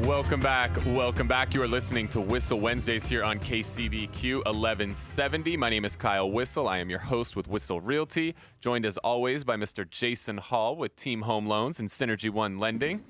Welcome back. Welcome back. You are listening to Whissel Wednesdays here on KCBQ 1170. My name is Kyle Whissel. I am your host with Whissel Realty, joined as always by Mr. Jason Hall with Team Home Loans and Synergy One Lending.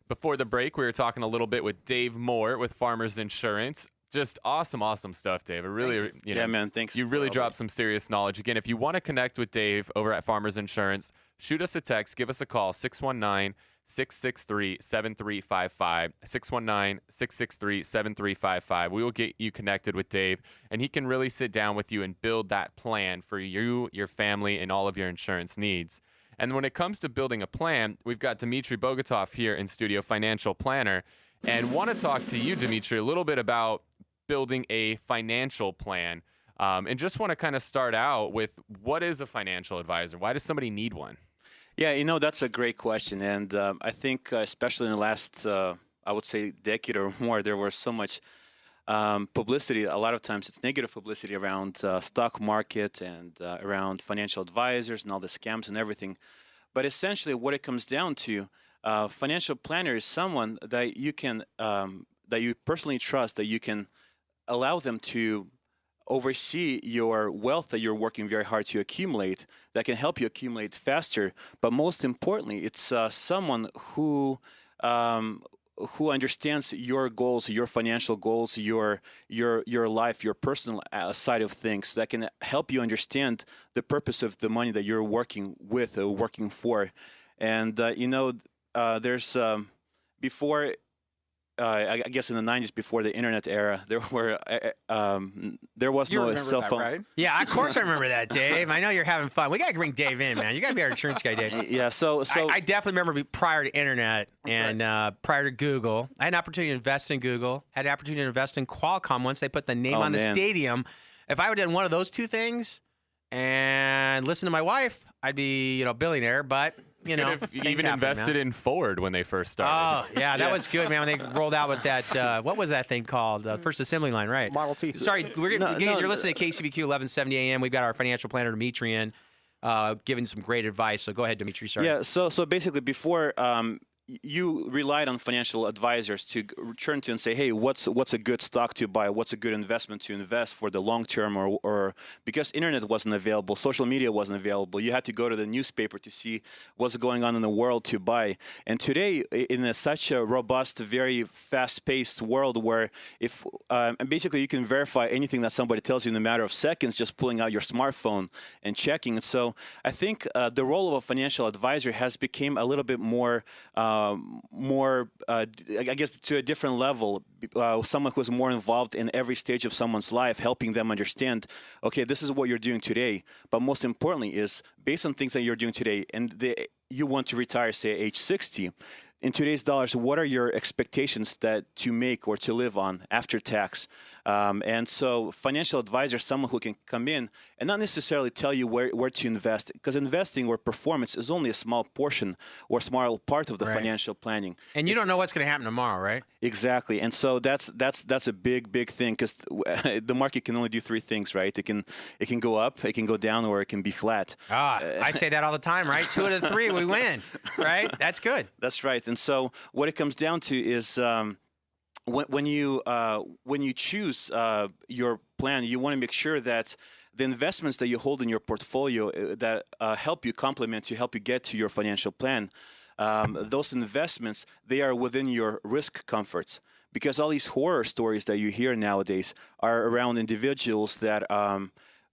Before the break, we were talking a little bit with Dave Moore with Farmers Insurance. Just awesome stuff, Dave. It really, Yeah, man, thanks. You really dropped some serious knowledge. Again, if you want to connect with Dave over at Farmers Insurance, shoot us a text, give us a call, 619-663-7355, 619-663-7355. We will get you connected with Dave, and he can really sit down with you and build that plan for you, your family, and all of your insurance needs. And when it comes to building a plan, we've got Dmitriy Bgatov here in studio, financial planner, and want to talk to you, Dmitry, a little bit about building a financial plan. And just want to kind of start out with, what is a financial advisor? Why does somebody need one? Yeah, that's a great question. And I think especially in the last, I would say, decade or more, there was so much publicity. A lot of times it's negative publicity around stock market and around financial advisors and all the scams and everything. But essentially what it comes down to, financial planner is someone that you can, that you personally trust, that you can allow them to oversee your wealth that you're working very hard to accumulate, that can help you accumulate faster. But most importantly, it's someone who understands your goals, your financial goals, your life, your personal side of things, that can help you understand the purpose of the money that you're working with or working for. And there's before. I guess in the 90s, before the internet era, there was no cell phone. Right? Yeah, of course I remember that, Dave. I know you're having fun. We got to bring Dave in, man. You got to be our insurance guy, Dave. Yeah, so I definitely remember prior to internet and prior to Google, I had an opportunity to invest in Google, had an opportunity to invest in Qualcomm once they put the name on the stadium. If I would have done one of those two things and listened to my wife, I'd be, billionaire, but... You even invested in Ford when they first started. Oh, yeah, that was good, man. When they rolled out with that, what was that thing called? The first assembly line, right? Model T. Sorry, you're listening to KCBQ 1170 AM. We've got our financial planner, Dmitry, in, giving some great advice. So go ahead, Dmitry. Sorry. Yeah, so basically before you relied on financial advisors to turn to and say, hey, what's a good stock to buy? What's a good investment to invest for the long term? Or because internet wasn't available, social media wasn't available, you had to go to the newspaper to see what's going on in the world to buy. And today, in such a robust, very fast-paced world where basically you can verify anything that somebody tells you in a matter of seconds, just pulling out your smartphone and checking. And so I think the role of a financial advisor has become a little bit more, I guess, to a different level. Someone who's more involved in every stage of someone's life, helping them understand, okay, this is what you're doing today. But most importantly is based on things that you're doing today, and you want to retire, say, age 60. In today's dollars, what are your expectations to make or to live on after tax? And so financial advisor is someone who can come in and not necessarily tell you where to invest, because investing or performance is only a small portion or small part of the financial planning. And you don't know what's going to happen tomorrow, right? Exactly. And so that's a big thing, because the market can only do three things, right? It can go up, it can go down, or it can be flat. I say that all the time, right? 2 out of 3, we win, right? That's good. That's right. And so what it comes down to is when you choose your plan, you want to make sure that the investments that you hold in your portfolio that help you get to your financial plan, those investments, they are within your risk comforts. Because all these horror stories that you hear nowadays are around individuals that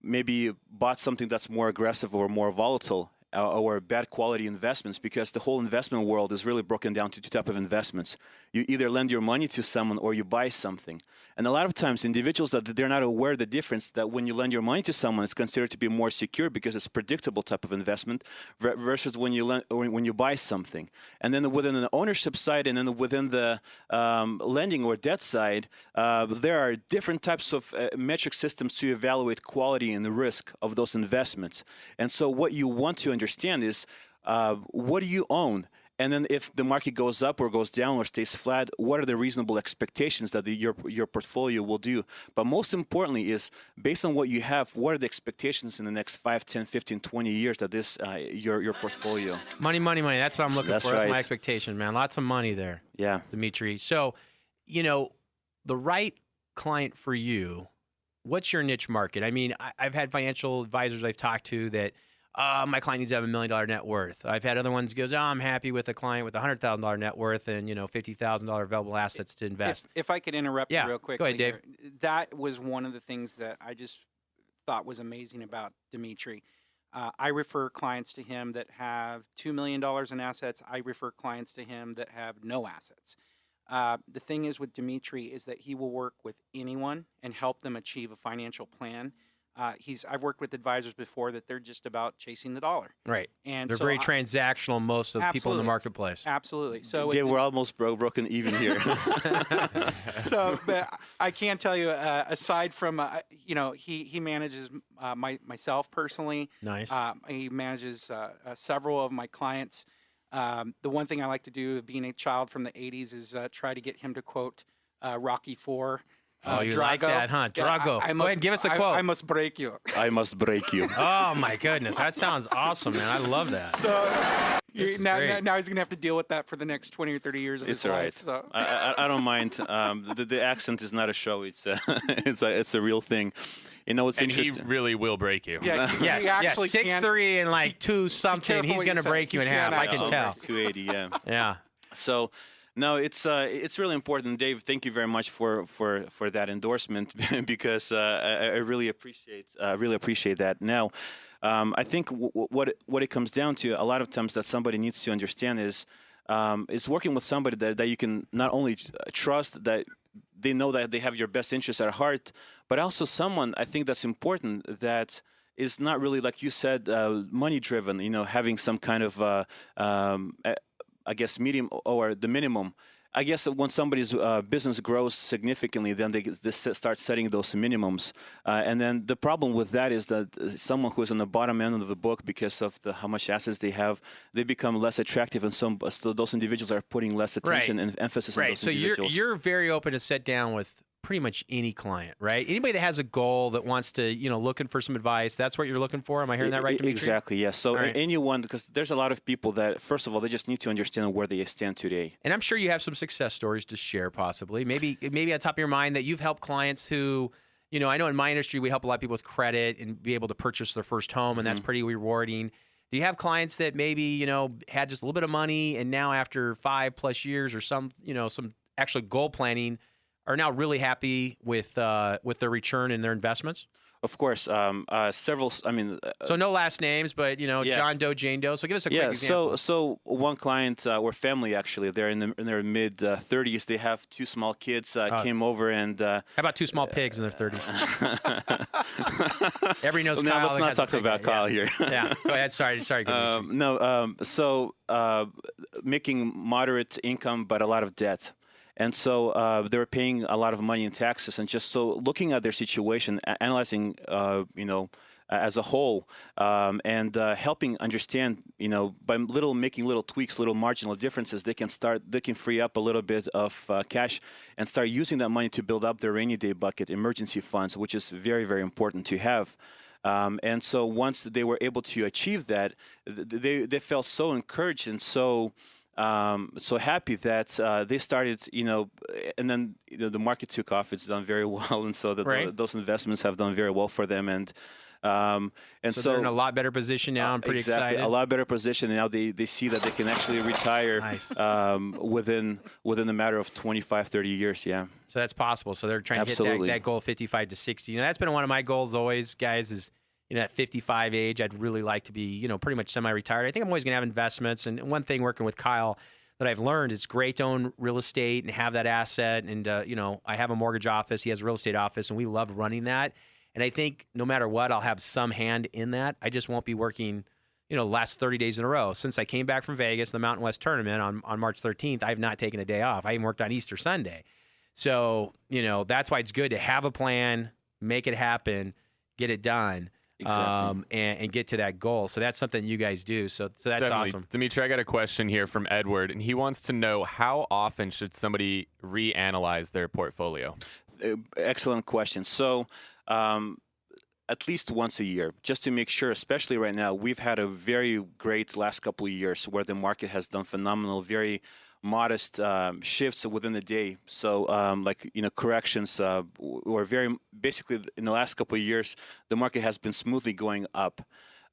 maybe bought something that's more aggressive or more volatile, or bad quality investments, because the whole investment world is really broken down to two types of investments. You either lend your money to someone or you buy something. And a lot of times individuals that they're not aware of the difference, that when you lend your money to someone, it's considered to be more secure because it's a predictable type of investment versus when you buy something. And then within the ownership side and then within the lending or debt side, there are different types of metric systems to evaluate quality and the risk of those investments. And so what you want to understand is what do you own? And then if the market goes up or goes down or stays flat, what are the reasonable expectations that your portfolio will do? But most importantly is, based on what you have, what are the expectations in the next 5, 10, 15, 20 years that this your portfolio? Money, money, money. That's what I'm looking for. Right. That's my expectation, man. Lots of money there. Yeah. Dmitry. So, the right client for you, what's your niche market? I mean, I've had financial advisors I've talked to that, my client needs to have $1 million net worth. I've had other ones goes, I'm happy with a client with $100,000 net worth and, $50,000 available assets to invest. If I could interrupt you real quick. Go ahead, Dave. That was one of the things that I just thought was amazing about Dmitry. I refer clients to him that have $2 million in assets. I refer clients to him that have no assets. The thing is with Dmitry is that he will work with anyone and help them achieve a financial plan. I've worked with advisors before that they're just about chasing the dollar. Right. And they're very transactional, most of the people in the marketplace. Absolutely. So Dave, we're almost broken even here. So but I can tell you, aside from, he manages myself personally. Nice. He manages several of my clients. The one thing I like to do, being a child from the 80s, is try to get him to quote Rocky IV. Oh, you Drago. like that, huh? Drago. Go ahead and give us a quote. I must break you. I must break you. Oh, my goodness. That sounds awesome, man. I love that. So now he's going to have to deal with that for the next 20 or 30 years of his life. It's all right. I don't mind. The accent is not a show. It's a real thing. It's and interesting. he really will break you. Yeah, Yes, he actually 6'3" and like 2 something. careful He's what going you to break say. you in He half. can I can actually. tell. 280, yeah. Yeah. So, no, it's really important, Dave. Thank you very much for that endorsement because I really appreciate that. Now, I think what it comes down to a lot of times that somebody needs to understand is working with somebody that you can not only trust, that they know that they have your best interests at heart, but also someone, I think that's important, that is not really, like you said, money driven. Having some kind of I guess medium or the minimum. I guess when somebody's business grows significantly, then they start setting those minimums. And then the problem with that is that someone who is on the bottom end of the book, because of how much assets they have, they become less attractive, and so those individuals are putting less attention and emphasis on those individuals. So you're very open to sit down with pretty much any client, right? Anybody that has a goal that wants to, looking for some advice, that's what you're looking for? Am I hearing that right, Dmitry? Exactly, yes. So right. Anyone, because there's a lot of people that, first of all, they just need to understand where they stand today. And I'm sure you have some success stories to share, possibly. Maybe on top of your mind that you've helped clients who, I know in my industry, we help a lot of people with credit and be able to purchase their first home, and that's pretty rewarding. Do you have clients that maybe, had just a little bit of money, and now after 5+ years or some actual goal planning, are now really happy with their return in their investments? Of course, several. So no last names, but John Doe, Jane Doe. So give us a quick example. So one client or family, actually, they're in their mid 30s. They have 2 small kids. Came over and. How about 2 small pigs in their 30s? Everybody knows Kyle. Let's not talk about Kyle here. Yeah, go ahead. Sorry. So making moderate income, but a lot of debt. And so they were paying a lot of money in taxes, and just so looking at their situation, analyzing, as a whole, and helping understand, by making little tweaks, little marginal differences, they can free up a little bit of cash and start using that money to build up their rainy day bucket, emergency funds, which is very, very important to have. And so once they were able to achieve that, they felt so encouraged and so happy that they started, and then the market took off. It's done very well, and so those investments have done very well for them. And so they're in a lot better position now. I'm pretty excited. A lot better position, and now they see that they can actually retire within a matter of 25, 30 years. Yeah. So that's possible. So they're trying to hit that goal of 55 to 60. That's been one of my goals always, guys, is at 55 age, I'd really like to be, pretty much semi-retired. I think I'm always going to have investments. And one thing working with Kyle that I've learned, it's great to own real estate and have that asset. And, I have a mortgage office. He has a real estate office, and we love running that. And I think no matter what, I'll have some hand in that. I just won't be working, the last 30 days in a row. Since I came back from Vegas, the Mountain West tournament on March 13th, I have not taken a day off. I even worked on Easter Sunday. So, that's why it's good to have a plan, make it happen, get it done. Exactly. and get to that goal. So that's something you guys do. So that's Definitely. awesome. Dimitri, I got a question here from Edward, and he wants to know how often should somebody reanalyze their portfolio? Excellent question. So, at least once a year, just to make sure, especially right now, we've had a very great last couple of years where the market has done phenomenal, very modest shifts within the day. So, corrections were very, basically in the last couple of years, the market has been smoothly going up.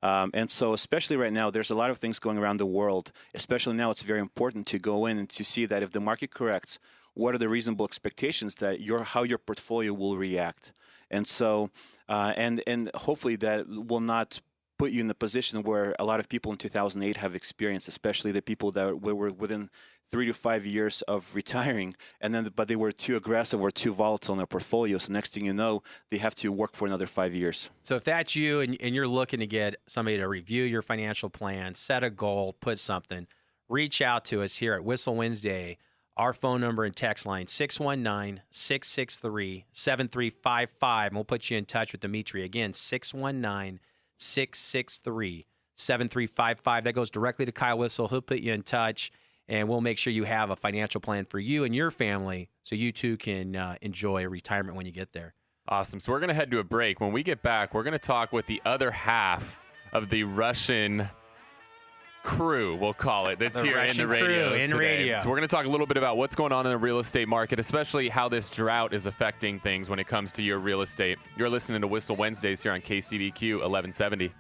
And so, especially right now, there's a lot of things going around the world. Especially now, it's very important to go in and to see that if the market corrects, what are the reasonable expectations that how your portfolio will react. And so, and hopefully that will not put you in the position where a lot of people in 2008 have experienced, especially the people that were within 3 to 5 years of retiring, but they were too aggressive or too volatile in their portfolio. So next thing you know, they have to work for another 5 years. So if that's you and you're looking to get somebody to review your financial plan, set a goal, put something, reach out to us here at Whissel Wednesday. Our phone number and text line, 619-663-7355. And we'll put you in touch with Dimitri. Again, 619-663-7355. That goes directly to Kyle Whissel. He'll put you in touch, and we'll make sure you have a financial plan for you and your family so you too can enjoy retirement when you get there. Awesome. So we're going to head to a break. When we get back, we're going to talk with the other half of the Russian crew, we'll call it, that's here in the radio today. So we're going to talk a little bit about what's going on in the real estate market, especially how this drought is affecting things when it comes to your real estate. You're listening to Whissel Wednesdays here on KCBQ 1170.